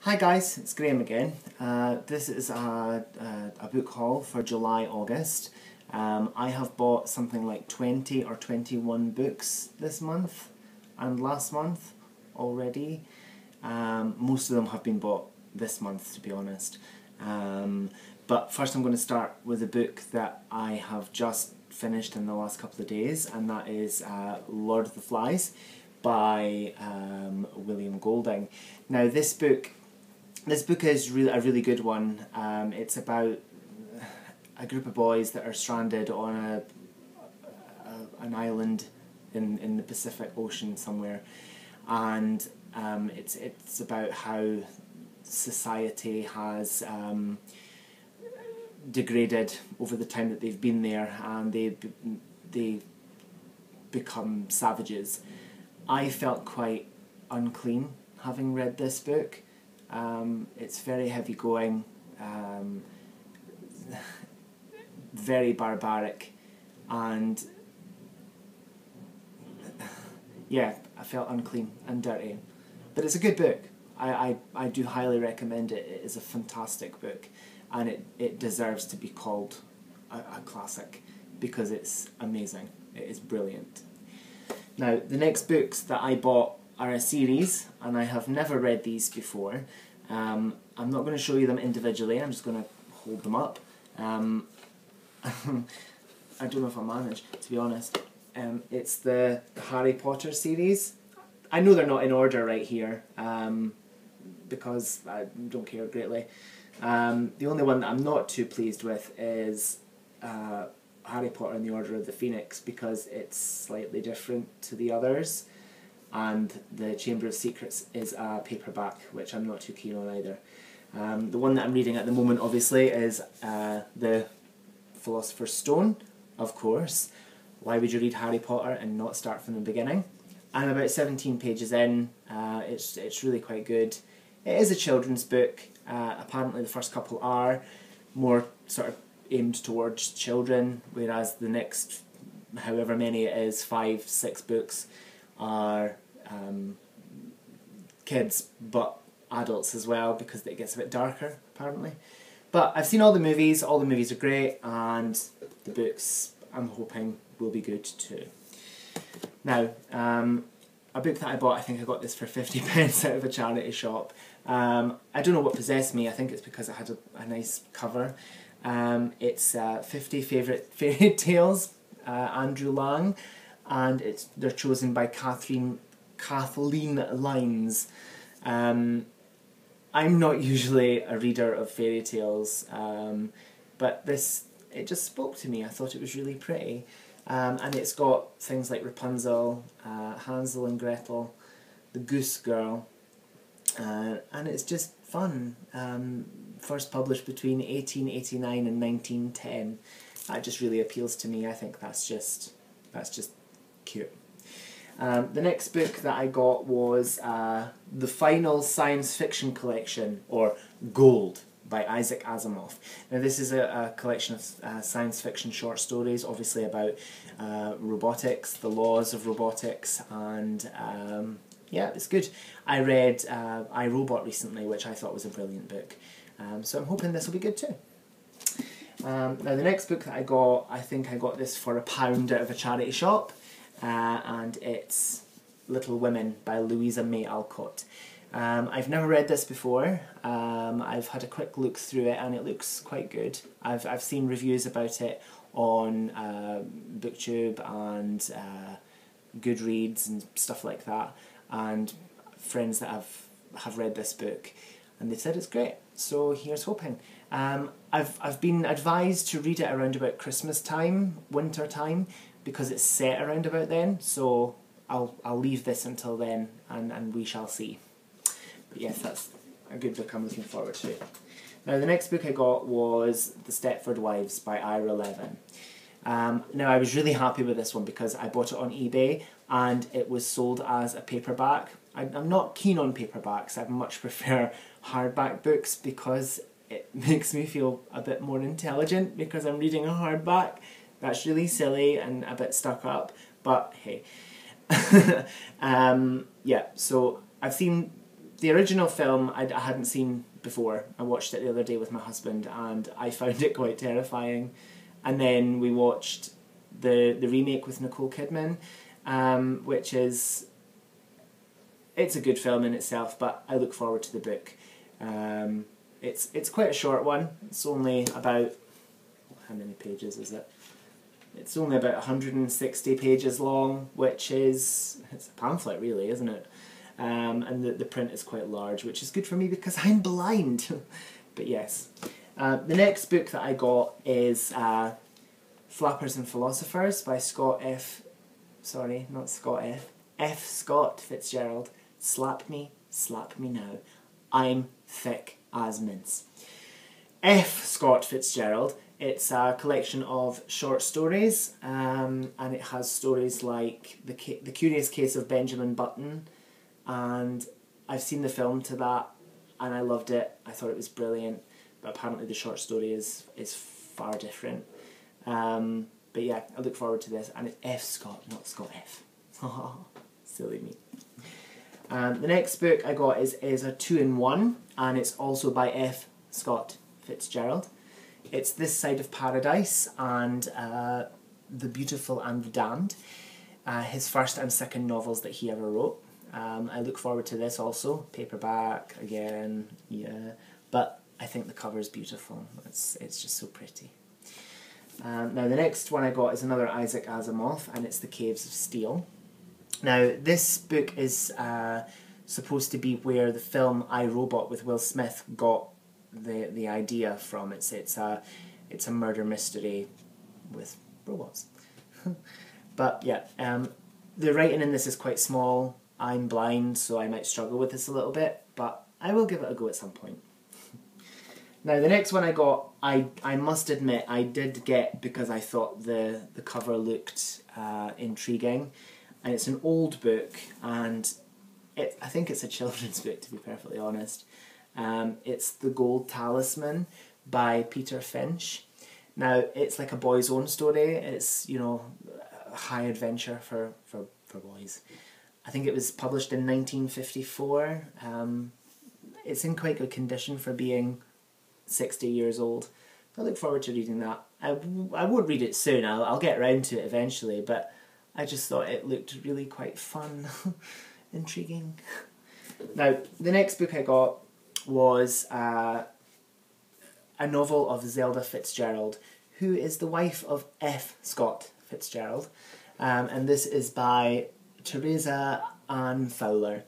Hi guys, it's Graham again. This is a book haul for July-August. I have bought something like 20 or 21 books this month and last month already. Most of them have been bought this month, to be honest. But first I'm going to start with a book that I have just finished in the last couple of days, and that is Lord of the Flies by William Golding. Now this book is a really good one. It's about a group of boys that are stranded on an island in the Pacific Ocean somewhere, and it's about how society has degraded over the time that they've been there, and they become savages. I felt quite unclean having read this book. It's very heavy going, very barbaric, and yeah, I felt unclean and dirty. But it's a good book. I do highly recommend it. It is a fantastic book, and it deserves to be called a classic because it's amazing. It is brilliant. Now, the next books that I bought are a series, and I have never read these before. I'm not going to show you them individually, I'm just going to hold them up. I don't know if I'll manage, to be honest. It's the Harry Potter series. I know they're not in order right here, because I don't care greatly. The only one that I'm not too pleased with is Harry Potter and the Order of the Phoenix, because it's slightly different to the others, and the Chamber of Secrets is a paperback, which I'm not too keen on either. The one that I'm reading at the moment, obviously, is the Philosopher's Stone, of course. Why would you read Harry Potter and not start from the beginning? I'm about 17 pages in. It's really quite good. It is a children's book. Apparently the first couple are more sort of aimed towards children, whereas the next, however many it is, 5, 6 books, are kids, but adults as well, because it gets a bit darker, apparently. But I've seen all the movies are great, and the books, I'm hoping, will be good too. Now, a book that I bought, I think I got this for 50p out of a charity shop. I don't know what possessed me. I think it's because it had a nice cover. It's 50 Favourite Fairy Tales, Andrew Lang, and they're chosen by Kathleen Lines. I'm not usually a reader of fairy tales, but it just spoke to me. I thought it was really pretty. And it's got things like Rapunzel, Hansel and Gretel, the Goose Girl, and it's just fun. First published between 1889 and 1910. That just really appeals to me. I think that's just cute. The next book that I got was The Final Science Fiction Collection, or Gold, by Isaac Asimov. Now this is a collection of science fiction short stories, obviously about robotics, the laws of robotics, and yeah, it's good. I read I, Robot recently, which I thought was a brilliant book, so I'm hoping this will be good too. Now the next book that I got, I think I got this for £1 out of a charity shop, and it's Little Women by Louisa May Alcott. I've never read this before. I've had a quick look through it, and it looks quite good. I've seen reviews about it on BookTube and Goodreads and stuff like that, and friends that have read this book, and they've said it's great. So here's hoping. I've been advised to read it around about Christmas time, winter time, because it's set around about then. So I'll leave this until then, and we shall see. But yes, that's a good book I'm looking forward to. Now the next book I got was The Stepford Wives by Ira Levin. Now I was really happy with this one because I bought it on eBay and it was sold as a paperback. I'm not keen on paperbacks. I much prefer hardback books because it makes me feel a bit more intelligent because I'm reading a hardback. That's really silly and a bit stuck up, but hey. Yeah, so I've seen the original film I hadn't seen before. I watched it the other day with my husband and I found it quite terrifying. And then we watched the remake with Nicole Kidman, which is... It's a good film in itself, but I look forward to the book. It's quite a short one. It's only about... How many pages is it? It's only about 160 pages long, which is... It's a pamphlet really, isn't it? And the print is quite large, which is good for me because I'm blind. But yes. The next book that I got is Flappers and Philosophers by Scott F... Sorry, not Scott F. F. Scott Fitzgerald. Slap me now. I'm thick as mince. F. Scott Fitzgerald. It's a collection of short stories, and it has stories like The Curious Case of Benjamin Button, and I've seen the film to that, and I loved it. I thought it was brilliant, but apparently the short story is far different. But yeah, I look forward to this, and it's F. Scott, not Scott F. Silly me. The next book I got is a 2-in-1, and it's also by F. Scott Fitzgerald. It's This Side of Paradise and The Beautiful and the Damned, his first and second novels that he ever wrote. I look forward to this also. Paperback, again, yeah. But I think the cover is beautiful. It's just so pretty. Now the next one I got is another Isaac Asimov, and it's The Caves of Steel. Now this book is supposed to be where the film I, Robot with Will Smith got the idea from. It's a murder mystery with robots. But yeah, the writing in this is quite small. I'm blind, so I might struggle with this a little bit, but I will give it a go at some point. Now the next one I got, I must admit I did get because I thought the cover looked intriguing, and it's an old book, and I think it's a children's book, to be perfectly honest. It's The Gold Talisman by Peter Finch. Now it's like a boy's own story. It's, you know, a high adventure for boys. I think it was published in 1954. It's in quite good condition for being 60 years old. I look forward to reading that. I won't read it soon. I'll get around to it eventually, but I just thought it looked really quite fun. Intriguing. Now the next book I got was a novel of Zelda Fitzgerald, who is the wife of F. Scott Fitzgerald, and this is by Teresa Ann Fowler,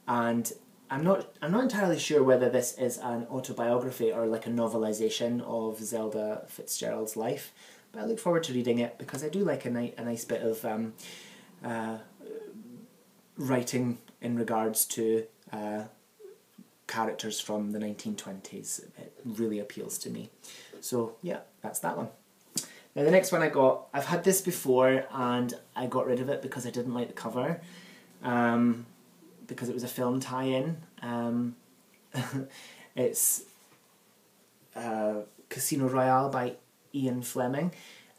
and I'm not entirely sure whether this is an autobiography or like a novelisation of Zelda Fitzgerald's life, but I look forward to reading it because I do like a nice bit of writing in regards to characters from the 1920s. It really appeals to me. So yeah, that's that one. Now the next one I got, I've had this before and I got rid of it because I didn't like the cover, because it was a film tie-in. It's Casino Royale by Ian Fleming.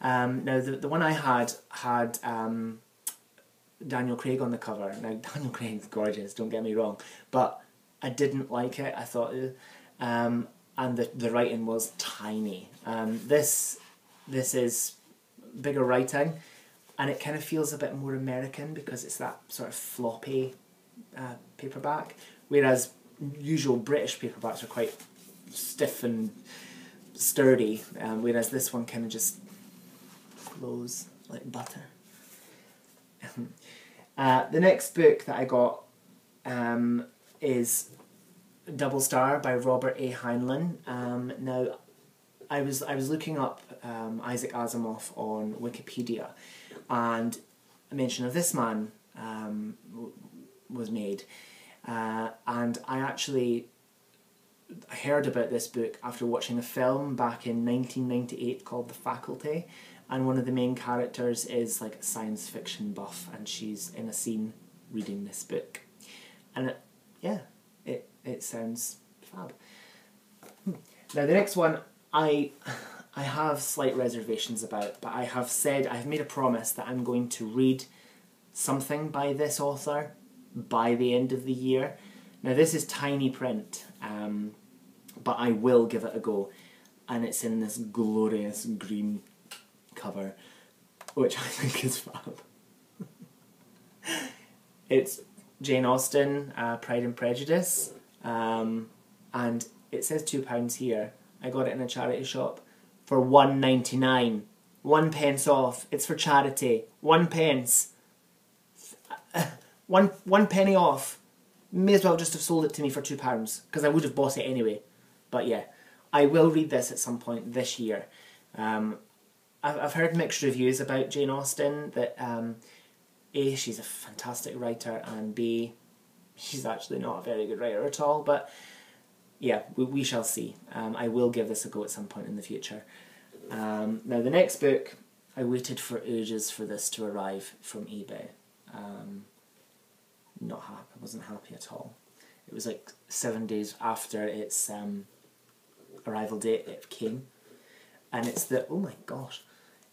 Now the one I had Daniel Craig on the cover. Now Daniel Craig's gorgeous, don't get me wrong, but I didn't like it. I thought, and the writing was tiny. This is bigger writing, and it kind of feels a bit more American because it's that sort of floppy paperback, whereas usual British paperbacks are quite stiff and sturdy, whereas this one kind of just flows like butter. The next book that I got is Double Star by Robert A. Heinlein. Now, I was looking up Isaac Asimov on Wikipedia, and a mention of this man was made, and I actually heard about this book after watching a film back in 1998 called The Faculty, and one of the main characters is like a science fiction buff, and she's in a scene reading this book, and it sounds fab. Now the next one I have slight reservations about, but I've made a promise that I'm going to read something by this author by the end of the year. Now this is tiny print, but I will give it a go. And it's in this glorious green cover, which I think is fab. It's Jane Austen, Pride and Prejudice, and it says £2 here. I got it in a charity shop for £1.99. 1 pence off. It's for charity. 1 pence. One penny off. May as well just have sold it to me for £2 because I would have bought it anyway. But yeah, I will read this at some point this year. I've heard mixed reviews about Jane Austen, that A, she's a fantastic writer, and B, she's actually not a very good writer at all, but yeah, we shall see. I will give this a go at some point in the future. Now the next book, I waited for ages for this to arrive from eBay. Not happy, I wasn't happy at all. It was like 7 days after its arrival date it came. And it's the, oh my gosh,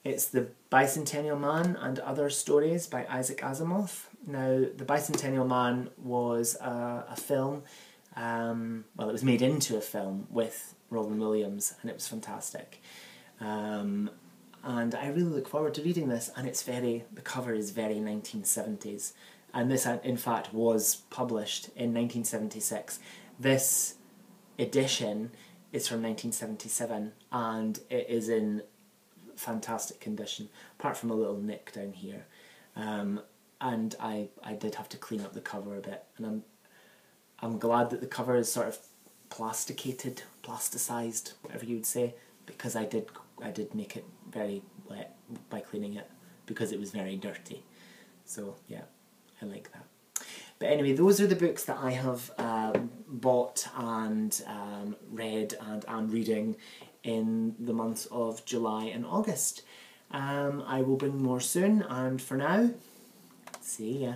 it's The Bicentennial Man and Other Stories by Isaac Asimov. Now, The Bicentennial Man was a film, well, it was made into a film with Robin Williams, and it was fantastic. And I really look forward to reading this, and it's very, the cover is very 1970s. And this, in fact, was published in 1976. This edition is from 1977, and it is in fantastic condition, apart from a little nick down here. And I did have to clean up the cover a bit, and I'm glad that the cover is sort of plasticated, plasticized, whatever you would say, because I did make it very wet by cleaning it, because it was very dirty. So yeah, I like that. But anyway, those are the books that I have bought and read and am reading in the months of July and August. I will bring more soon, and for now, see ya.